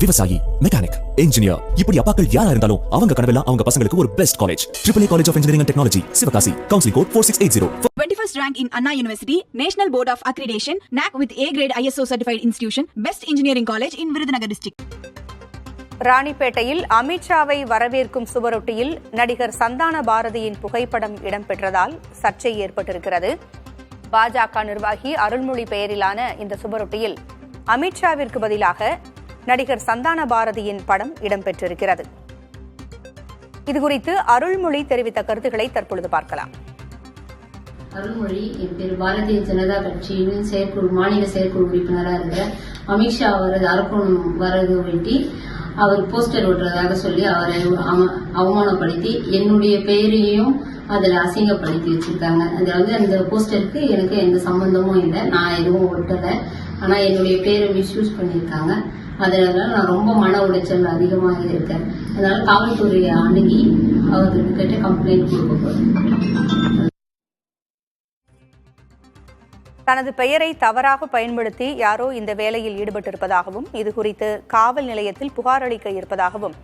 விவசாயி, mechanic, engineer, இப்படி அப்பாக்கள் யாரா இருந்தாலும் அவங்க கனவெல்லாம் அவங்க பசங்களுக்கு ஒரு best college. AAA College of Engineering and Technology, Sivakasi. Counseling code 4680. 21st rank in Anna University, National Board of Accreditation, NAC with A grade ISO certified institution, best engineering college in Virudhunagar district. ராணிப்பேட்டையில் அமித்ஷாவை வரவேற்கும் சுவரொட்டியில் நடிகர் சந்தான பாரதியின் புகைப்படம் இடம்பெற்றதால் சர்ச்சை ஏற்பட்டிருக்கிறது. பாஜக நிர்வாகி அருள்மொழி பெயரிலான இந்த சுவரொட்டியில் அமித்ஷாவிற்கு பதிலாக நடிகர் சந்தான பாரதியின் படம் இடம்பெற்றிருக்கிறது. இதுகுறித்து அருள்மொழி தெரிவித்த கருத்துக்களை தற்பொழுது பார்க்கலாம். அருள்மொழி, என் பேர் பாரதிய ஜனதா கட்சியின் மாநில செயற்குழு உறுப்பினராக இருக்கிற அமித்ஷா அவரது அரக்கோணம் வரது ஒட்டி அவர் போஸ்டர் ஓட்டுறதாக சொல்லி அவரை அவமானப்படுத்தி என்னுடைய பெயரையும் அதில் அசிங்கப்படுத்தி வச்சிருக்காங்க. அதாவது அந்த போஸ்டருக்கு எனக்கு எந்த சம்பந்தமும் இல்லை, நான் எதுவும் ஒட்டலை. ஆனால் என்னுடைய பேரை மிஸ்யூஸ் பண்ணியிருக்காங்க. அதனால நான் ரொம்ப மன உளைச்சல் அதிகமாக இருக்கேன். அதனால காவல்துறையை அணுகி அவர்கிட்ட கம்ப்ளைண்ட் கொடுக்க போறேன். தனது பெயரை தவறாக பயன்படுத்தி யாரோ இந்த வேலையில் ஈடுபட்டிருப்பதாகவும் இதுகுறித்து காவல் நிலையத்தில் புகார் அளிக்க இருப்பதாகவும்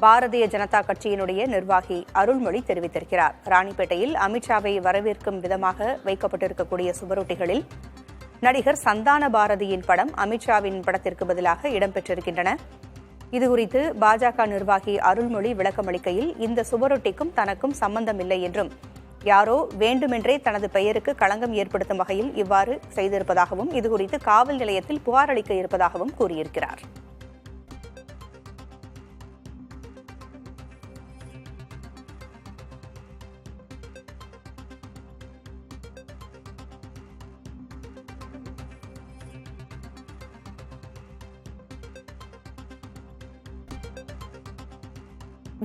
பாரதிய ஜனதா கட்சியினுடைய நிர்வாகி அருள்மொழி தெரிவித்திருக்கிறார். ராணிப்பேட்டையில் அமித்ஷாவை வரவேற்கும் விதமாக வைக்கப்பட்டிருக்கக்கூடிய சுவரொட்டிகளில் நடிகர் சந்தான பாரதியின் படம் அமித்ஷாவின் படத்திற்கு பதிலாக இடம்பெற்றிருக்கின்றன. இதுகுறித்து பாஜக நிர்வாகி அருள்மொழி விளக்கமளிக்கையில் இந்த சுவரொட்டிக்கும் தனக்கும் சம்பந்தமில்லை என்றும் யாரோ வேண்டுமென்றே தனது பெயருக்கு களங்கம் ஏற்படுத்தும் வகையில் இவ்வாறு செய்திருப்பதாகவும் இதுகுறித்து காவல் நிலையத்தில் புகார் அளிக்க இருப்பதாகவும் கூறியிருக்கிறார்.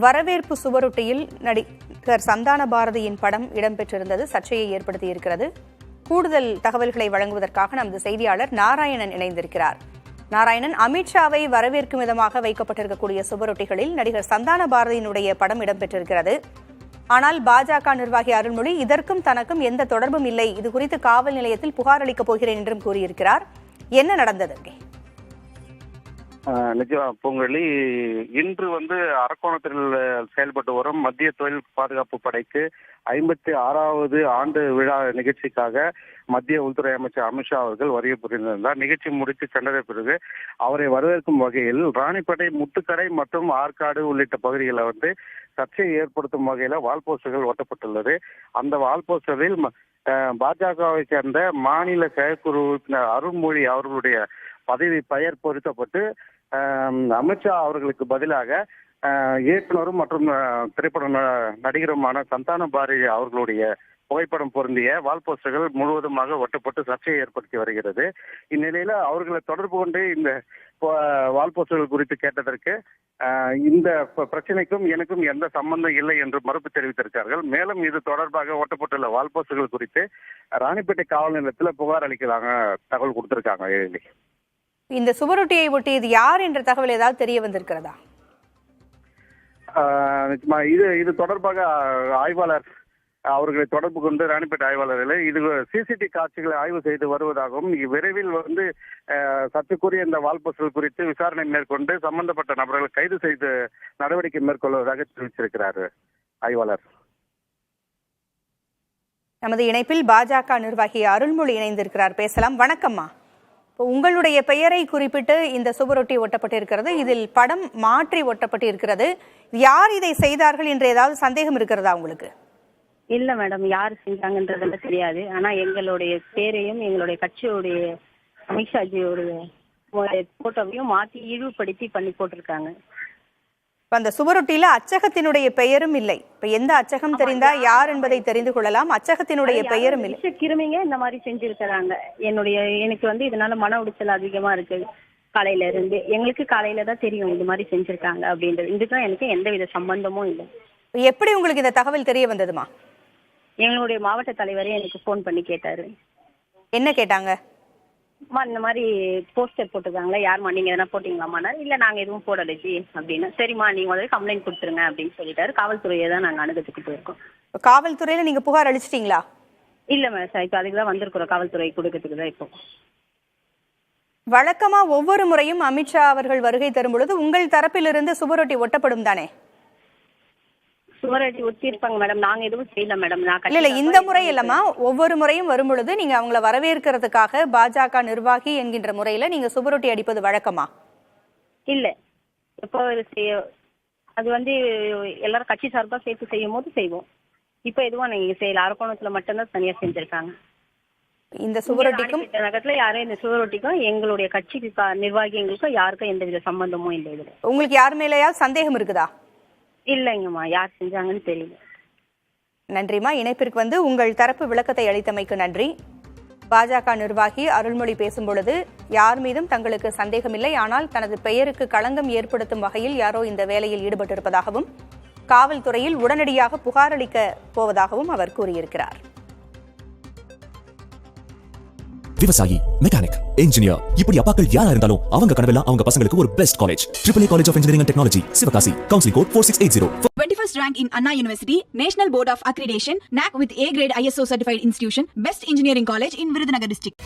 வரவேற்பு சுவரொட்டியில் நடிகர் சந்தான பாரதியின் படம் இடம்பெற்றிருந்தது சர்ச்சையை ஏற்படுத்தியிருக்கிறது. கூடுதல் தகவல்களை வழங்குவதற்காக நமது செய்தியாளர் நாராயணன் இணைந்திருக்கிறார். நாராயணன், அமித்ஷாவை வரவேற்கும் விதமாக வைக்கப்பட்டிருக்கக்கூடிய சுவரொட்டிகளில் நடிகர் சந்தான பாரதியினுடைய படம் இடம்பெற்றிருக்கிறது. ஆனால் பாஜக நிர்வாகி அருள்மொழி இதற்கும் தனக்கும் எந்த தொடர்பும் இல்லை, இதுகுறித்து காவல் நிலையத்தில் புகார் அளிக்கப் போகிறேன் என்றும் கூறியிருக்கிறார். என்ன நடந்தது அங்கே? நிஜமா பூங்கொழி, இன்று அரக்கோணத்தில் செயல்பட்டு வரும் மத்திய தொழில் பாதுகாப்பு படைக்கு 56வது ஆண்டு விழா நிகழ்ச்சிக்காக மத்திய உள்துறை அமைச்சர் அமித்ஷா அவர்கள் வருகை புரிந்திருந்தார். நிகழ்ச்சி முடித்து சென்றதை பிறகு அவரை வரவேற்கும் வகையில் ராணிப்பேட்டை, முத்துக்கடை மற்றும் ஆற்காடு உள்ளிட்ட பகுதிகளில் சர்ச்சையை ஏற்படுத்தும் வகையில வால்போஸ்டர்கள் ஒட்டப்பட்டுள்ளது. அந்த வால்போஸ்டரில் பாஜகவை சேர்ந்த மாநில செயற்குழு உறுப்பினர் அருள்மொழி அவர்களுடைய பதவி பெயர் பொருத்தப்பட்டு அமித்ஷா அவர்களுக்கு பதிலாக இயக்குனரும் மற்றும் திரைப்பட நடிகருமான சந்தான பாரதி அவர்களுடைய புகைப்படம் பொருந்திய வால்போஸ்டர்கள் முழுவதுமாக ஒட்டப்பட்டு சர்ச்சையை ஏற்படுத்தி வருகிறது. இந்நிலையில அவர்களை தொடர்பு கொண்டு இந்த வால்போஸ்டர்கள் குறித்து கேட்டதற்கு இந்த பிரச்சனைக்கும் எனக்கும் எந்த சம்பந்தம் இல்லை என்று மறுப்பு தெரிவித்திருக்கிறார்கள். மேலும் இது தொடர்பாக ஒட்டப்பட்டுள்ள வால்போஸ்டர்கள் குறித்து ராணிப்பேட்டை காவல் நிலையத்தில் புகார் அளிக்கலாங்க தகவல் கொடுத்திருக்காங்க. இந்த சுவரொட்டியை ஒட்டியது யார் என்ற தகவல் ஏதாவது தெரிய வந்திருக்கிறதா? இது தொடர்பாக ஆய்வாளர் அவர்களை தொடர்பு கொண்டு ராணிப்பேட்டை ஆய்வாளர்கள் இது சிசிடிவி காட்சிகளை ஆய்வு செய்து வருவதாகவும் விரைவில் சர்ச்சைக்குரிய இந்த வால்போஸ்டர்கள் குறித்து விசாரணை மேற்கொண்டு சம்பந்தப்பட்ட நபர்களை கைது செய்து நடவடிக்கை மேற்கொள்வதாக தெரிவித்திருக்கிறார் ஆய்வாளர். நமது இணைப்பில் பாஜக நிர்வாகி அருள்மொழி இணைந்திருக்கிறார், பேசலாம். வணக்கம்மா. உங்களுடைய பெயரை குறிப்பிட்டு இந்த சுவரொட்டி ஒட்டப்பட்டிருக்கிறது, இதில் படம் மாற்றி ஒட்டப்பட்டிருக்கிறது. யார் இதை செய்தார்கள் என்று ஏதாவது சந்தேகம் இருக்கிறதா உங்களுக்கு? இல்ல மேடம், யார் செஞ்சாங்கன்றதெல்லாம் தெரியாது. ஆனா எங்களுடைய பேரையும் எங்களுடைய கட்சியோடைய அமித்ஷாஜியோடைய போட்டோவையும் மாற்றி இழிவுபடுத்தி பண்ணி போட்டிருக்காங்க. அந்த சுவரொட்டியில அச்சகத்தினுடைய பெயரும் இல்லை. இப்ப எந்த அச்சகம் தெரிந்தா யார் என்பதை தெரிந்து கொள்ளலாம். அச்சகத்தினுடைய பெயரும் இல்லை. கிருமிங்க இந்த மாதிரி செஞ்சிருக்கிறாங்க. எனக்கு இதனால மன உளைச்சல் அதிகமா இருக்கு. காலையில இருந்து எங்களுக்கு காலையில தான் தெரியும் இந்த மாதிரி செஞ்சிருக்காங்க அப்படின்றது. இதுதான் எனக்கு எந்தவித சம்பந்தமும் இல்லை. எப்படி உங்களுக்கு இந்த தகவல் தெரிய வந்ததுமா? எங்களுடைய மாவட்ட தலைவரே எனக்கு போன் பண்ணி கேட்டாரு. என்ன கேட்டாங்க? இந்த மாதிரி போஸ்டர் போட்டிருக்காங்களா, யாருமா நீங்க எதனா போட்டீங்களாமா? இல்ல நாங்க எதுவும் போடலை ஜி அப்படின்னு. சரிம்மா நீங்க கம்ப்ளைண்ட் கொடுத்துருங்க அப்படின்னு சொல்லிட்டாரு. காவல்துறையை தான் நாங்க அணுகத்துக்கு போயிருக்கோம். காவல்துறையில நீங்க புகார் அளிச்சிட்டீங்களா? இல்ல மேம் சார், இப்ப அதுக்கு தான் வந்திருக்கிறோம். காவல்துறை கொடுக்கறதுக்கு தான். இப்போ வழக்கமா ஒவ்வொரு முறையும் அமித்ஷா அவர்கள் வருகை தரும் பொழுது உங்கள் தரப்பிலிருந்து சுவரொட்டி ஒட்டப்படும் தானே? சுவரட்டி ஒட்டியிருப்பாங்க மேடம். நாங்க எதுவும் செய்யல மேடம். இல்ல இந்த முறை இல்லம்மா, ஒவ்வொரு முறையும் வரும் பொழுது நீங்க அவங்கள வரவேற்கிறதுக்காக பாஜக நிர்வாகி என்கின்ற முறையில நீங்க சுவரொட்டி அடிப்பது வழக்கமா? இல்ல, இப்போ அது எல்லாரும் கட்சி சார்பா சேர்த்து செய்யும் போது செய்வோம். இப்ப எதுவும் நீங்க செய்யல. அரக்கோணத்துல மட்டும்தான் தனியா செஞ்சிருக்காங்க. இந்த சுவரொட்டிக்கும் நகரத்துல யாரும் இந்த சுவரொட்டிக்கும் எங்களுடைய கட்சிக்கு நிர்வாகிகளுக்கும் யாருக்கும் எந்தவித சம்பந்தமும் இல்லை. இதுல உங்களுக்கு யார் மேலேயாவது சந்தேகம் இருக்குதா? இல்லைங்கம்மா, யார் செஞ்சாங்கன்னு தெரியல. நன்றிம்மா. இணைப்பிற்கு உங்கள் தரப்பு விளக்கத்தை அளித்தமைக்கு நன்றி. பாஜக நிர்வாகி அருள்மொழி பேசும் பொழுது யார் மீதும் தங்களுக்கு சந்தேகமில்லை, ஆனால் தனது பெயருக்கு களங்கம் ஏற்படுத்தும் வகையில் யாரோ இந்த வேலையில் ஈடுபட்டிருப்பதாகவும் காவல்துறையில் உடனடியாக புகார் அளிக்க போவதாகவும் அவர் கூறியிருக்கிறார். விவசாயி, மெக்கானிக், இன்ஜினியர், இப்படி அப்பாக்கள் யாரா இருந்தாலும் அவங்க கனவெல்லாம் அவங்க பசங்களுக்கு ஒரு best college. AAA college of engineering and technology, Sivakasi. Counselling code 4680. 21st rank in Anna University, National Board of Accreditation, NAC with A grade ISO certified institution, best engineering college in Virudhunagar district.